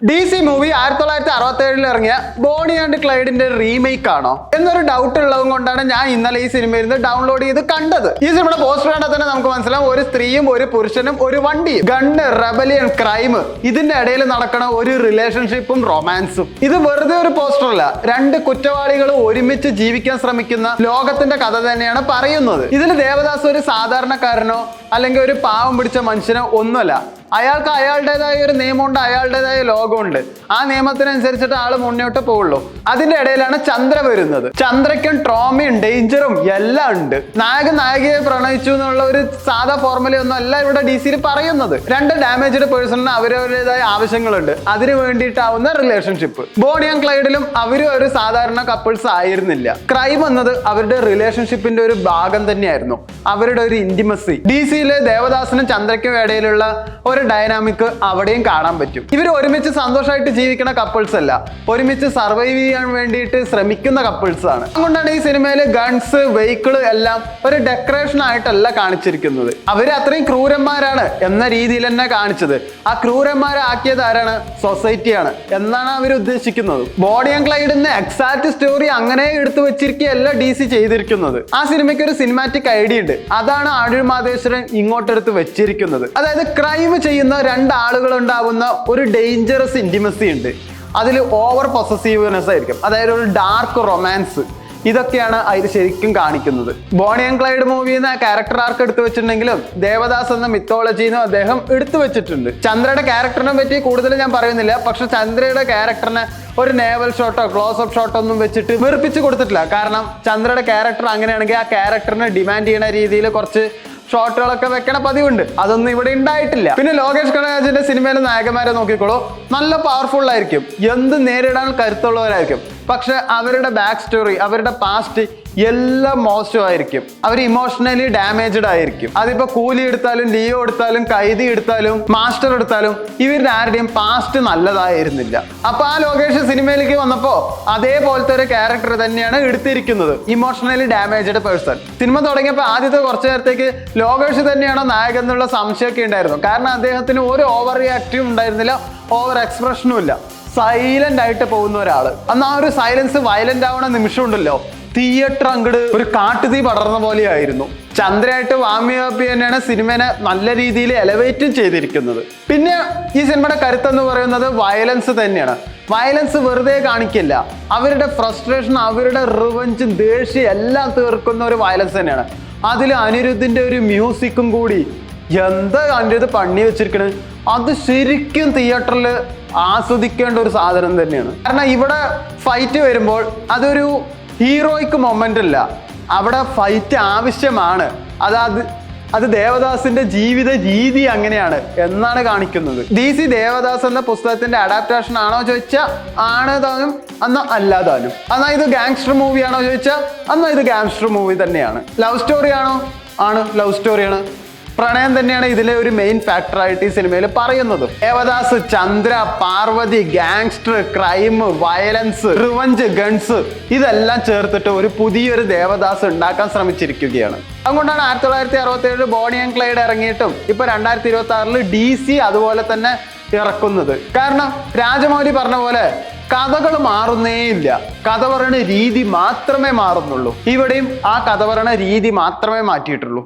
DC movie 1967 ഇറങ്ങിയ Boney and ക്ലൈഡിന്റെ remake ആണോ എന്നൊരു ഡൗട്ട് ഉള്ളത് കൊണ്ടാണ് ഞാൻ ഇന്നലെ ഈ സിനിമയിൽ നിന്ന് ഡൗൺലോഡ് ചെയ്ത് കണ്ടത്. ഈ സിനിമയുടെ പോസ്റ്റർ കണ്ടാൽ തന്നെ നമുക്ക് മനസ്സിലാവും, ഒരു സ്ത്രീയും ഒരു പുരുഷനും ഒരു വണ്ടിയും, ഗണ്ണ്, റെബലിയൻ, ക്രൈം, ഇതിന്റെ ഇടയിൽ നടക്കണ ഒരു റിലേഷൻഷിപ്പും റൊമാൻസും. ഇത് വെറുതെ ഒരു പോസ്റ്റർ അല്ല, രണ്ട് കുറ്റവാളികൾ ഒരുമിച്ച് ജീവിക്കാൻ ശ്രമിക്കുന്ന ലോകത്തിന്റെ കഥ തന്നെയാണ് പറയുന്നത്. ഇതിൽ ദേവദാസ് ഒരു സാധാരണക്കാരനോ അല്ലെങ്കിൽ ഒരു പാവം പിടിച്ച മനുഷ്യനോ ഒന്നുമല്ല. അയാൾക്ക് അയാളുടേതായ ഒരു നിയമമുണ്ട്, അയാളുടേതായ ലോകമുണ്ട്. ആ നിയമത്തിനനുസരിച്ചിട്ട് ആള് മുന്നോട്ട് പോവുള്ളൂ. അതിന്റെ ഇടയിലാണ് ചന്ദ്ര വരുന്നത്. ചന്ദ്രയ്ക്കും ട്രോമയും ഡേഞ്ചറും എല്ലാം ഉണ്ട്. നായകൻ നായികയെ പ്രണയിച്ചു എന്നുള്ള ഒരു സാധാ ഫോർമുലയൊന്നും അല്ല ഇവിടെ DC പറയുന്നത്. രണ്ട് ഡാമേജ്ഡ് പേഴ്സണിന് അവരവരുടേതായ ആവശ്യങ്ങളുണ്ട്, അതിന് വേണ്ടിയിട്ടാവുന്ന റിലേഷൻഷിപ്പ്. ബോണി ആൻഡ് ക്ലൈഡിലും അവരും ഒരു സാധാരണ കപ്പിൾസ് ആയിരുന്നില്ല. ക്രൈം എന്നത് അവരുടെ റിലേഷൻഷിപ്പിന്റെ ഒരു ഭാഗം തന്നെയായിരുന്നു, അവരുടെ ഒരു ഇന്റിമസി. DCയിലെ ദേവദാസിനും ചന്ദ്രയ്ക്കും ഇടയിലുള്ള ഒരു ഡൈനാമിക് അവിടെയും കാണാൻ പറ്റും. ഇവർ ഒരുമിച്ച് സന്തോഷമായിട്ട് ജീവിക്കുന്ന കപ്പിൾസ് അല്ല, ഒരുമിച്ച് സർവൈവ് ചെയ്യാൻ വേണ്ടിയിട്ട് ശ്രമിക്കുന്ന കപ്പിൾസ് ആണ്. അതുകൊണ്ടാണ് ഈ സിനിമയിൽ ഗൺസ്, വെഹിക്കിള് എല്ലാം ഒരു ഡെക്കറേഷൻ ആയിട്ടല്ല കാണിച്ചിരിക്കുന്നത്. അവര് അത്രയും ക്രൂരന്മാരാണ് എന്ന രീതിയിൽ തന്നെ കാണിച്ചത്. ആ ക്രൂരന്മാരാക്കിയത് ആരാണ്? സൊസൈറ്റിയാണ് എന്നാണ് അവർ ഉദ്ദേശിക്കുന്നത്. ബോണി ആൻഡ് ക്ലൈഡിന്റെ എക്സാക്ട് സ്റ്റോറി അങ്ങനെ എടുത്തു വെച്ചിരിക്കുകയല്ല DC ചെയ്തിരിക്കുന്നത്. ആ സിനിമയ്ക്ക് ഒരു സിനിമാറ്റിക് ഐഡിയ ഉണ്ട്, അതാണ് ആഴൂർ മാധേശ്വരൻ ഇങ്ങോട്ടെടുത്ത് വെച്ചിരിക്കുന്നത്. അതായത് ക്രൈം ചെയ്യുന്ന രണ്ടാളുകൾ ഉണ്ടാവുന്ന ഒരു ഡേഞ്ചറസ് ഇന്റിമസി ഉണ്ട്. അതിൽ ഓവർ പൊസസീവ്നെസ് ആയിരിക്കും, അതായത് ഒരു ഡാർക്ക് റൊമാൻസ്. ഇതൊക്കെയാണ് അതിൽ ശരിക്കും കാണിക്കുന്നത്. ബോണി ആൻഡ് ക്ലൈഡ് മൂവിന്ന് ക്യാരക്ടർ ആർക്ക് എടുത്തു വെച്ചിട്ടുണ്ടെങ്കിലും ദേവദാസ് എന്ന മിത്തോളജിന്ന് അദ്ദേഹം എടുത്തു വെച്ചിട്ടുണ്ട്. ചന്ദ്രയുടെ ക്യാരക്ടറിനെ പറ്റി കൂടുതൽ ഞാൻ പറയുന്നില്ല, പക്ഷെ ചന്ദ്രയുടെ ക്യാരക്ടറിനെ ഒരു നേവൽ ഷോട്ടോ ക്ലോസ് അപ്പ് ഷോട്ടോ ഒന്നും വെച്ചിട്ട് വെറുപ്പിച്ച് കൊടുത്തിട്ടില്ല. കാരണം ചന്ദ്രയുടെ ക്യാരക്ടർ അങ്ങനെയാണെങ്കിൽ ആ ക്യാരക്ടറിനെ ഡിമാൻഡ് ചെയ്യുന്ന രീതിയിൽ കുറച്ച് ഷോട്ടുകളൊക്കെ വെക്കണ പതിവുണ്ട്, അതൊന്നും ഇവിടെ ഉണ്ടായിട്ടില്ല. പിന്നെ ലോകേഷ് കനകരാജിന്റെ സിനിമയിലെ നായകന്മാരെ നോക്കിക്കോളൂ, നല്ല പവർഫുൾ ആയിരിക്കും, എന്ത് നേരിടാൻ കരുത്തുള്ളവരായിരിക്കും. പക്ഷെ അവരുടെ ബാക്ക് സ്റ്റോറി, അവരുടെ പാസ്റ്റ് എല്ലാം മോശമായിരിക്കും. അവർ ഇമോഷണലി ഡാമേജ്ഡ് ആയിരിക്കും. അതിപ്പോ കൂലി എടുത്താലും, ലിയോ എടുത്താലും, കൈദി എടുത്താലും, മാസ്റ്റർ എടുത്താലും ഇവരുടെ ആരുടെയും പാസ്റ്റ് നല്ലതായിരുന്നില്ല. അപ്പൊ ആ ലോകേഷ് സിനിമയിലേക്ക് വന്നപ്പോ അതേപോലത്തെ ഒരു ക്യാരക്ടർ തന്നെയാണ് എടുത്തിരിക്കുന്നത്, ഇമോഷണലി ഡാമേജ്ഡ് പേഴ്സൺ. സിനിമ തുടങ്ങിയപ്പോൾ ആദ്യത്തെ കുറച്ചു നേരത്തേക്ക് ലോകേഷ് തന്നെയാണോ നായകൻ എന്നുള്ള സംശയമൊക്കെ ഉണ്ടായിരുന്നു. കാരണം അദ്ദേഹത്തിന് ഒരു ഓവർ റിയാക്റ്റീവും ഉണ്ടായിരുന്നില്ല, ഓവർ എക്സ്പ്രഷനും ഇല്ല, സൈലന്റ് ആയിട്ട് പോകുന്ന ഒരാള്. അന്ന് ആ ഒരു സൈലൻസ് വയലന്റ് ആവുന്ന നിമിഷം ഉണ്ടല്ലോ, തിയേറ്റർ അങ്ങോട്ട് ഒരു കാട്ടുതീ പടർന്ന പോലെയായിരുന്നു. ചന്ദ്രയായിട്ട് വാമ്യാപ്പി തന്നെയാണ് സിനിമനെ നല്ല രീതിയിൽ എലവേറ്റും ചെയ്തിരിക്കുന്നത്. പിന്നെ ഈ സിനിമയുടെ കരുത്തെന്ന് പറയുന്നത് വയലൻസ് തന്നെയാണ്. വയലൻസ് വെറുതെ കാണിക്കില്ല, അവരുടെ ഫ്രസ്ട്രേഷൻ, അവരുടെ റിവഞ്ച്, ദേഷ്യം എല്ലാം തീർക്കുന്ന ഒരു വയലൻസ് തന്നെയാണ്. അതിൽ അനിരുദ്ധിന്റെ ഒരു മ്യൂസിക്കും കൂടി, എന്താ അനിരുദ്ധ് പണി വെച്ചിരിക്കണത്, അത് ശരിക്കും തിയേറ്ററിൽ ആസ്വദിക്കേണ്ട ഒരു സാധനം തന്നെയാണ്. കാരണം ഇവിടെ ഫൈറ്റ് വരുമ്പോൾ അതൊരു ഹീറോയ്ക്ക് മൊമെന്റ് അല്ല, അവിടെ ഫൈറ്റ് ആവശ്യമാണ്. അത് ദേവദാസിന്റെ ജീവിത രീതി അങ്ങനെയാണ് എന്നാണ് കാണിക്കുന്നത്. DC ദേവദാസ് എന്ന പുസ്തകത്തിന്റെ അഡാപ്റ്റേഷൻ ആണോ ചോദിച്ചാൽ ആണ് താനും, എന്നാ അല്ലാതാനും. എന്നാൽ ഇത് ഗാങ്സ്റ്റർ മൂവി ആണോ ചോദിച്ചാൽ എന്നാൽ ഇത് ഗാങ്സ്റ്റർ മൂവി തന്നെയാണ്. ലവ് സ്റ്റോറി ആണോ? ആണ്, ലവ് സ്റ്റോറിയാണ്. പ്രണയം തന്നെയാണ് ഇതിലെ ഒരു മെയിൻ ഫാക്ടറായിട്ട് ഈ സിനിമയിൽ പറയുന്നത്. Devdas, Chandra, Parvati, gangster, crime, violence, revenge, guns ഇതെല്ലാം ചേർത്തിട്ട് ഒരു പുതിയൊരു ദേവദാസ് ഉണ്ടാക്കാൻ ശ്രമിച്ചിരിക്കുകയാണ്. അതുകൊണ്ടാണ് 1967 ബോണി ആൻഡ് ക്ലൈഡ് ഇറങ്ങിയിട്ടും ഇപ്പൊ 2026 DC അതുപോലെ തന്നെ ഇറക്കുന്നത്. കാരണം രാജമൗലി പറഞ്ഞ പോലെ കഥകൾ മാറുന്നേയില്ല, കഥ പറയുന്ന രീതി മാത്രമേ മാറുന്നുള്ളൂ. ഇവിടെയും ആ കഥ പറയുന്ന രീതി മാത്രമേ മാറ്റിയിട്ടുള്ളൂ.